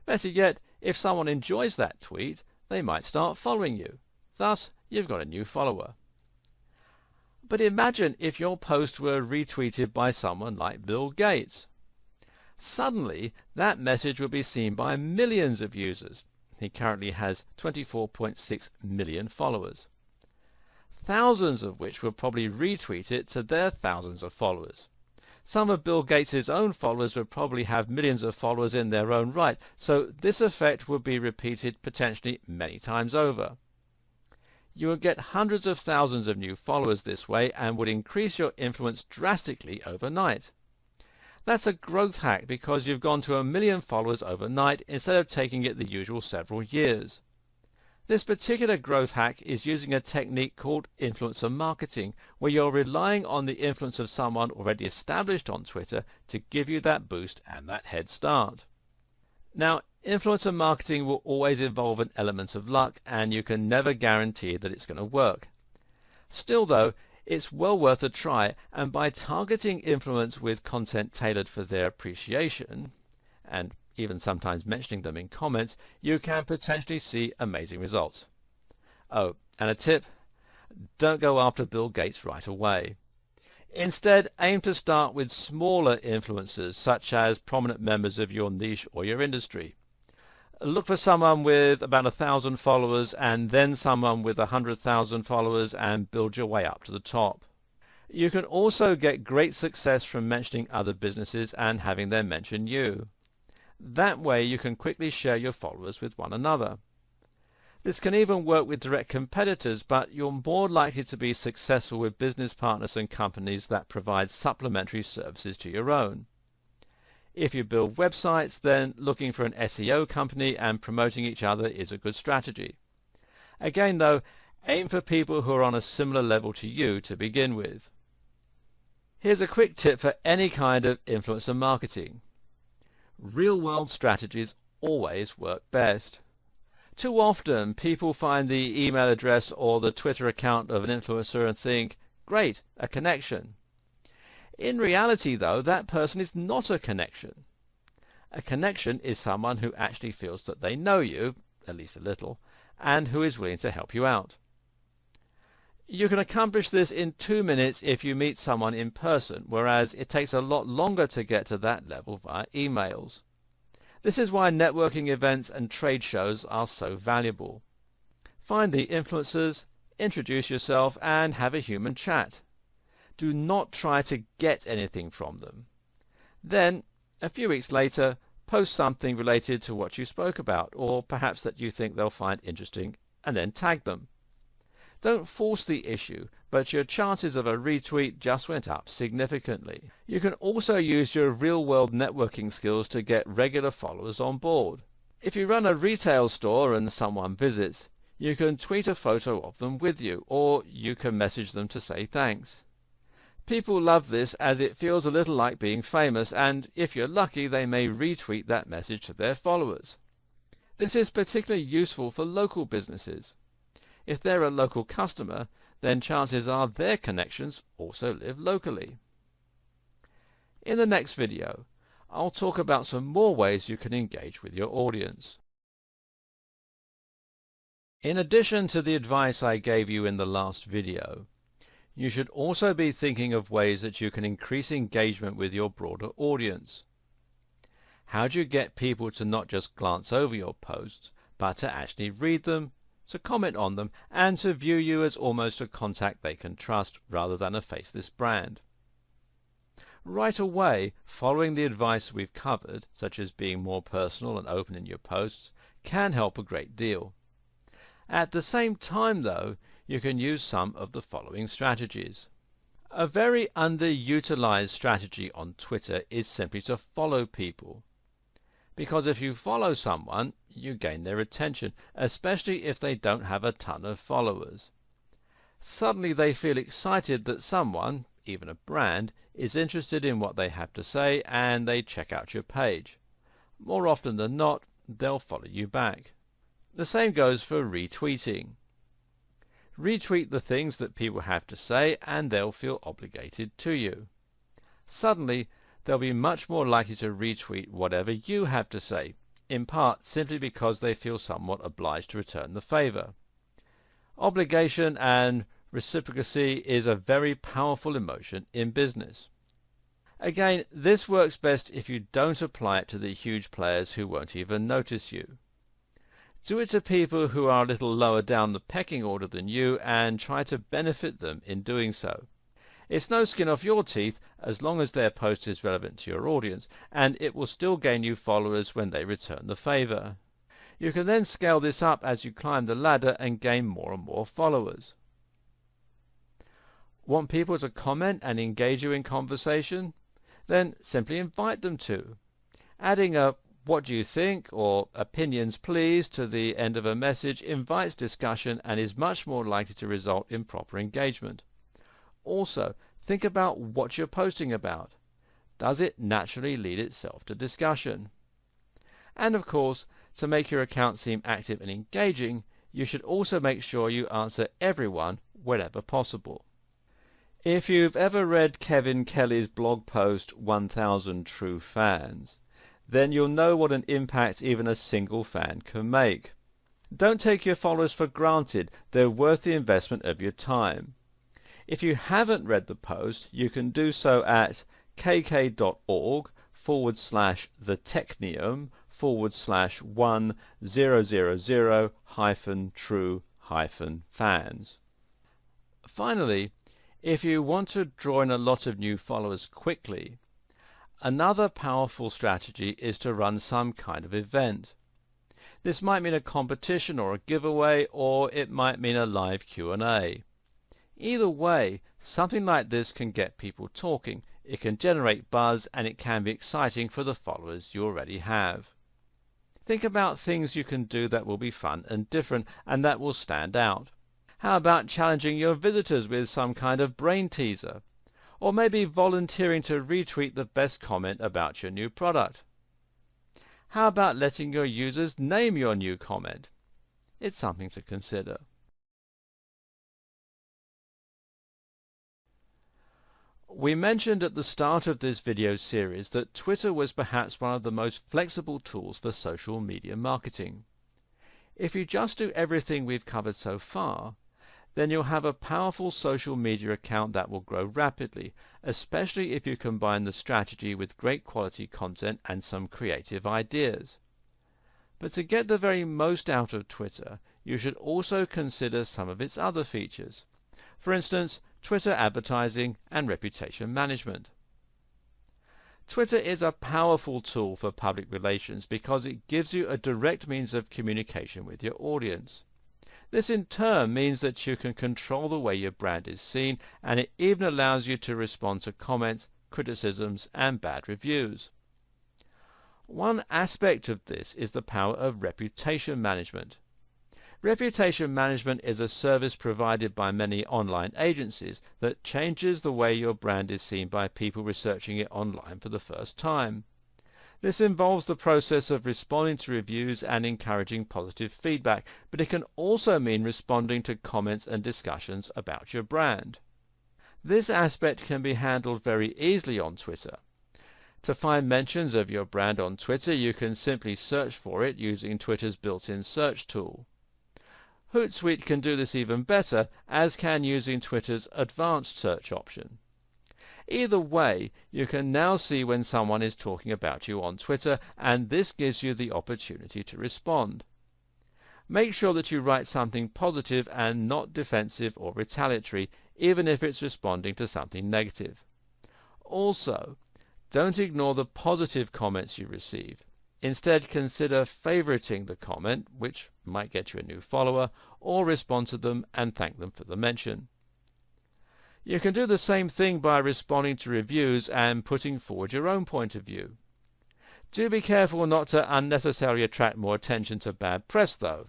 A: Better yet, if someone enjoys that tweet, they might start following you. Thus, you've got a new follower. But imagine if your post were retweeted by someone like Bill Gates. Suddenly, that message would be seen by millions of users. He currently has 24.6 million followers, thousands of which will probably retweet it to their thousands of followers. Some of Bill Gates' own followers would probably have millions of followers in their own right, so this effect would be repeated potentially many times over. You would get hundreds of thousands of new followers this way and would increase your influence drastically overnight. That's a growth hack because you've gone to 1 million followers overnight instead of taking it the usual several years. This particular growth hack is using a technique called influencer marketing, where you're relying on the influence of someone already established on Twitter to give you that boost and that head start. Now, influencer marketing will always involve an element of luck, and you can never guarantee that it's going to work. Still though, it's well worth a try, and by targeting influence with content tailored for their appreciation, and even sometimes mentioning them in comments, you can potentially see amazing results. Oh, and a tip: don't go after Bill Gates right away. Instead, aim to start with smaller influencers, such as prominent members of your niche or your industry. Look for someone with about 1,000 followers and then someone with 100,000 followers and build your way up to the top. You can also get great success from mentioning other businesses and having them mention you. That way you can quickly share your followers with one another. This can even work with direct competitors, but you're more likely to be successful with business partners and companies that provide supplementary services to your own. If you build websites, then looking for an SEO company and promoting each other is a good strategy. Again though, aim for people who are on a similar level to you to begin with. Here's a quick tip for any kind of influencer marketing. Real-world strategies always work best. Too often, people find the email address or the Twitter account of an influencer and think, great, a connection. In reality, though, that person is not a connection. A connection is someone who actually feels that they know you, at least a little, and who is willing to help you out. You can accomplish this in 2 minutes if you meet someone in person, whereas it takes a lot longer to get to that level via emails. This is why networking events and trade shows are so valuable. Find the influencers, introduce yourself, and have a human chat. Do not try to get anything from them. Then, a few weeks later, post something related to what you spoke about, or perhaps that you think they'll find interesting, and then tag them. Don't force the issue, but your chances of a retweet just went up significantly. You can also use your real-world networking skills to get regular followers on board. If you run a retail store and someone visits, you can tweet a photo of them with you, or you can message them to say thanks. People love this as it feels a little like being famous, and if you're lucky, they may retweet that message to their followers. This is particularly useful for local businesses. If they're a local customer, then chances are their connections also live locally. In the next video, I'll talk about some more ways you can engage with your audience. In addition to the advice I gave you in the last video, you should also be thinking of ways that you can increase engagement with your broader audience. How do you get people to not just glance over your posts, but to actually read them, to comment on them, and to view you as almost a contact they can trust rather than a faceless brand? Right away, following the advice we've covered, such as being more personal and open in your posts, can help a great deal. At the same time, though, you can use some of the following strategies. A very underutilized strategy on Twitter is simply to follow people. Because if you follow someone, you gain their attention, especially if they don't have a ton of followers. Suddenly they feel excited that someone, even a brand, is interested in what they have to say, and they check out your page. More often than not, they'll follow you back. The same goes for retweeting. Retweet the things that people have to say, and they'll feel obligated to you. Suddenly, they'll be much more likely to retweet whatever you have to say, in part simply because they feel somewhat obliged to return the favor. Obligation and reciprocity is a very powerful emotion in business. Again, this works best if you don't apply it to the huge players who won't even notice you. Do it to people who are a little lower down the pecking order than you, and try to benefit them in doing so. It's no skin off your teeth as long as their post is relevant to your audience, and it will still gain you followers when they return the favor. You can then scale this up as you climb the ladder and gain more and more followers. Want people to comment and engage you in conversation? Then simply invite them to. Adding a "what do you think" or "opinions please" to the end of a message invites discussion and is much more likely to result in proper engagement. Also, think about what you're posting about. Does it naturally lead itself to discussion? And of course, to make your account seem active and engaging, you should also make sure you answer everyone wherever possible. If you've ever read Kevin Kelly's blog post 1000 True Fans, then you'll know what an impact even a single fan can make. Don't take your followers for granted. They're worth the investment of your time. If you haven't read the post, you can do so at kk.org/the-technium/1000-true-fans. Finally, if you want to draw in a lot of new followers quickly, another powerful strategy is to run some kind of event. This might mean a competition or a giveaway, or it might mean a live Q&A. Either way, something like this can get people talking, it can generate buzz, and it can be exciting for the followers you already have. Think about things you can do that will be fun and different, and that will stand out. How about challenging your visitors with some kind of brain teaser? Or maybe volunteering to retweet the best comment about your new product? How about letting your users name your new comment? It's something to consider. We mentioned at the start of this video series that Twitter was perhaps one of the most flexible tools for social media marketing. If you just do everything we've covered so far, then you'll have a powerful social media account that will grow rapidly, especially if you combine the strategy with great quality content and some creative ideas. But to get the very most out of Twitter, you should also consider some of its other features. For instance, Twitter advertising and reputation management. Twitter is a powerful tool for public relations because it gives you a direct means of communication with your audience. This in turn means that you can control the way your brand is seen, and it even allows you to respond to comments, criticisms, and bad reviews. One aspect of this is the power of reputation management. Reputation management is a service provided by many online agencies that changes the way your brand is seen by people researching it online for the first time. This involves the process of responding to reviews and encouraging positive feedback, but it can also mean responding to comments and discussions about your brand. This aspect can be handled very easily on Twitter. To find mentions of your brand on Twitter, you can simply search for it using Twitter's built-in search tool. Hootsuite can do this even better, as can using Twitter's advanced search option. Either way, you can now see when someone is talking about you on Twitter, and this gives you the opportunity to respond. Make sure that you write something positive and not defensive or retaliatory, even if it's responding to something negative. Also, don't ignore the positive comments you receive. Instead, consider favoriting the comment, which might get you a new follower, or respond to them and thank them for the mention. You can do the same thing by responding to reviews and putting forward your own point of view. Do be careful not to unnecessarily attract more attention to bad press, though.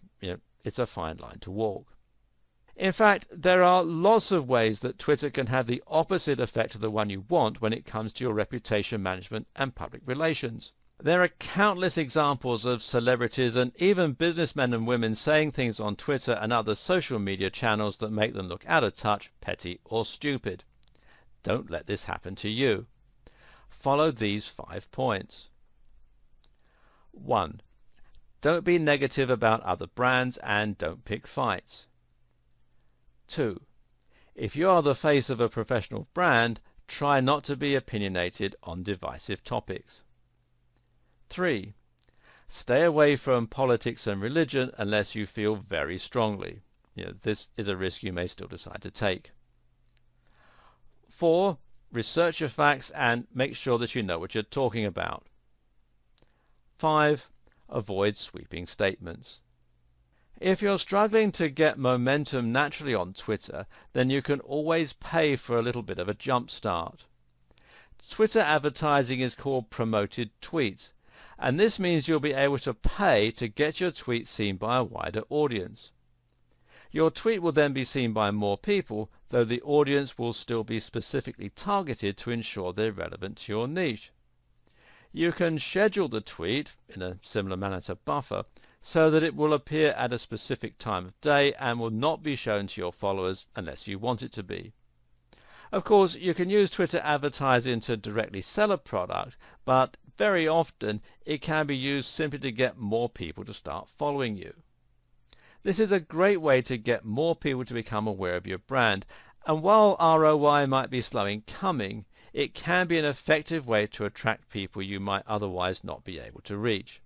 A: It's a fine line to walk. In fact, there are lots of ways that Twitter can have the opposite effect of the one you want when it comes to your reputation management and public relations. There are countless examples of celebrities and even businessmen and women saying things on Twitter and other social media channels that make them look out of touch, petty, or stupid. Don't let this happen to you. Follow these 5 points. 1. Don't be negative about other brands and don't pick fights. 2. If you are the face of a professional brand, try not to be opinionated on divisive topics. 3. Stay away from politics and religion unless you feel very strongly. This is a risk you may still decide to take. 4. Research your facts and make sure that you know what you're talking about. 5. Avoid sweeping statements. If you're struggling to get momentum naturally on Twitter, then you can always pay for a little bit of a jump start. Twitter advertising is called promoted tweets, and this means you'll be able to pay to get your tweet seen by a wider audience. Your tweet will then be seen by more people, though the audience will still be specifically targeted to ensure they're relevant to your niche. You can schedule the tweet, in a similar manner to Buffer, so that it will appear at a specific time of day and will not be shown to your followers unless you want it to be. Of course, you can use Twitter advertising to directly sell a product, but very often it can be used simply to get more people to start following you. This is a great way to get more people to become aware of your brand, and while ROI might be slow in coming, it can be an effective way to attract people you might otherwise not be able to reach.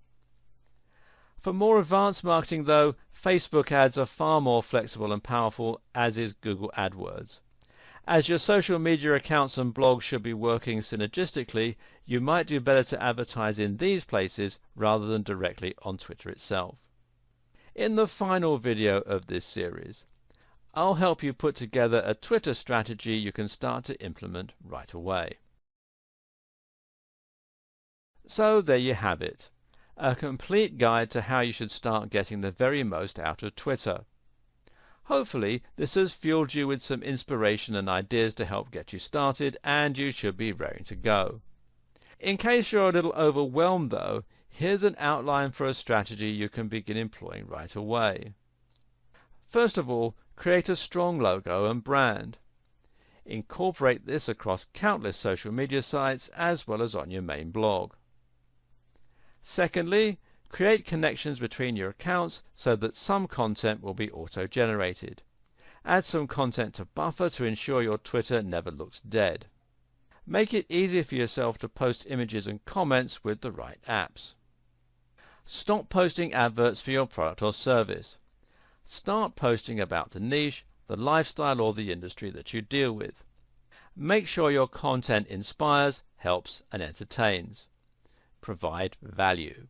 A: For more advanced marketing, though, Facebook ads are far more flexible and powerful, as is Google AdWords. As your social media accounts and blogs should be working synergistically, you might do better to advertise in these places rather than directly on Twitter itself. In the final video of this series, I'll help you put together a Twitter strategy you can start to implement right away. So there you have it, a complete guide to how you should start getting the very most out of Twitter. Hopefully this has fueled you with some inspiration and ideas to help get you started, and you should be raring to go. In case you're a little overwhelmed though, here's an outline for a strategy you can begin employing right away. First of all, create a strong logo and brand. Incorporate this across countless social media sites as well as on your main blog. Secondly, create connections between your accounts so that some content will be auto-generated. Add some content to Buffer to ensure your Twitter never looks dead. Make it easy for yourself to post images and comments with the right apps. Stop posting adverts for your product or service. Start posting about the niche, the lifestyle or the industry that you deal with. Make sure your content inspires, helps and entertains. Provide value.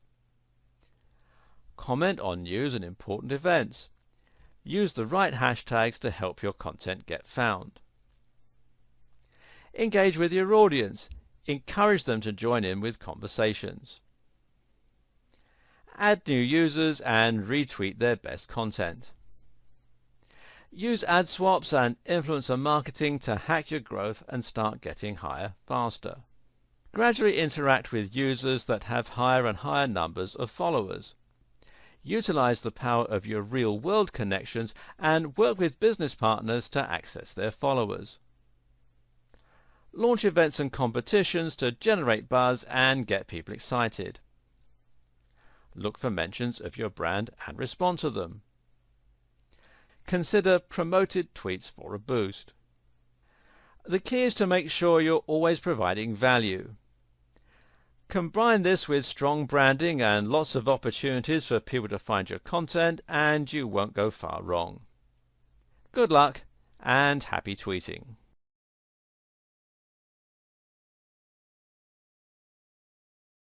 A: Comment on news and important events. Use the right hashtags to help your content get found. Engage with your audience. Encourage them to join in with conversations. Add new users and retweet their best content. Use ad swaps and influencer marketing to hack your growth and start getting higher faster. Gradually interact with users that have higher and higher numbers of followers. Utilize the power of your real-world connections and work with business partners to access their followers. Launch events and competitions to generate buzz and get people excited. Look for mentions of your brand and respond to them. Consider promoted tweets for a boost. The key is to make sure you're always providing value. Combine this with strong branding and lots of opportunities for people to find your content, and you won't go far wrong. Good luck and happy tweeting!